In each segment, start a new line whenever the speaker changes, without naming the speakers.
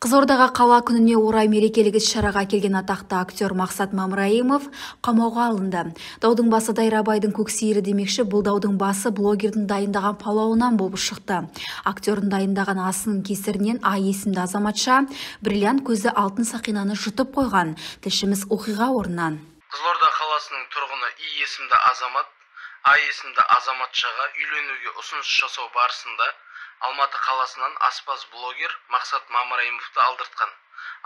Қызылордаға қала күніне орай мерекелік іс-шараға келген атақты актер Мақсат Мамраимов қамауға алынды. Даудың басы Дайрабайдың көксейірі демекші, бұл даудың басы блогердің дайындаған палауынан болып шықты. Актердің дайындаған асының кесірінен А есімді азаматша бриллиант көзі алтын сақинаны жұтып қойған. Тілшіміз оқиға орнынан.
Қызылорда қаласының тұрғыны И есімді азамат А есімді азаматшаға үйленуге ұсыныс жасау барысында Алматы қаласынан аспаз блогер Мақсат Мамраимовты алдыртқан.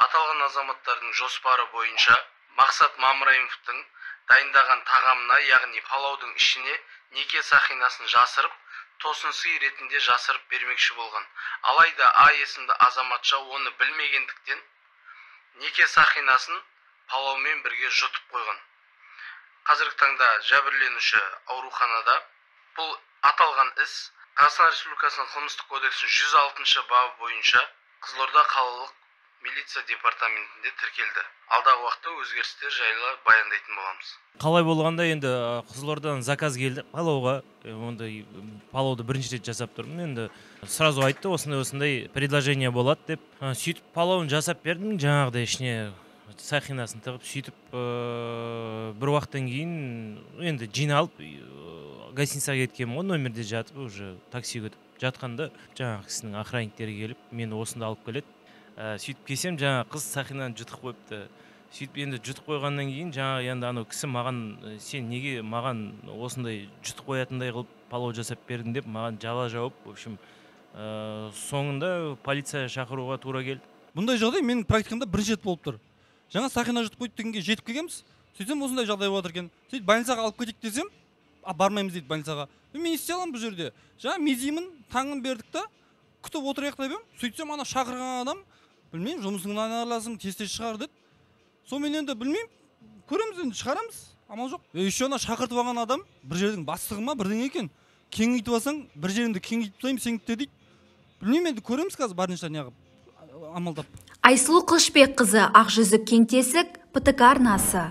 Аталған азаматтардың жоспары бойынша Мақсат Мамраимовтың дайындаған тағамына, яғни палаудың ішіне неке сақинасын жасырып, тосын сый ретінде жасырып бермекші болған. Алайда А есімді азаматша оны білмегендіктен неке сақинасын палаумен бірге жұтып қойған. Қазіргі таңда жәбірленуші ауруханада. Бұл аталған іс Қазақстан Республикасының қылмыстық кодексінің 106 бабы бойынша Қызылорда қалалық милиция департаментінде тіркелді. Алдағы уақытта өзгерістер жайлы баяндайтын боламыз.
Қалай болғанда енді Қызылордадан заказ келді палауға. Ондай палауды бірінші рет жасап тұрмын. Енді сразу айтты, осындай предложение болады деп. Сөйтіп палауын жасап бердім, жаңағыдай ішіне сақинасын тығып, сөйтіп бір уақыттан кейін енді жиналып гостиницаға кеткенмін ғой, номерде жатып, уже такси күтіп жатқанда жаңағы кісінің охранниктері келіп, мені осында алып келеді. Сөйтіп келсем, жаңағы қыз сақинаны жұтып қойыпты. Сөйтіп енді жұтып қойғаннан кейін, жаңағы енді анау кісі маған, сен неге маған осындай жұтып қоятындай қылып палау жасап бердің деп маған жала жауып, в общем, соңында полиция шақыруға тура келді.
Бұндай жағдай менің практикамда бірінші рет болып тұр. Жаңа сақина жұтып қойды дегенге жетіп келгенбіз. Сөйтсем осындай жағдай болып жатыр екен. Сөйтіп больницаға алып кетейік десем, бармаймыз дейді больницаға. Мен істей аламын бұл жерде. Жаңа мезеймін, таңын бердік та, күтіп отырайық деп едім. Сөйтсем ана шақырған адам, білмеймін, жұмысыңнан араласың, тез шығар деді. Сонымен енді білмеймін, көреміз енді шығарамыз. Амал жоқ. Еще ана шақыртып алған адам бір жердің бастығы ма, бірдеңе екен. Кеңейтіп алсаң, бір жеріңді кеңейтіп тастаймын сенікі дейді. Білмеймін, енді көреміз қазір барынша неғып амалдап.
Айсұлу Қылышбекқызы, Ақжүзік Кеңтесік, ПТК арнасы.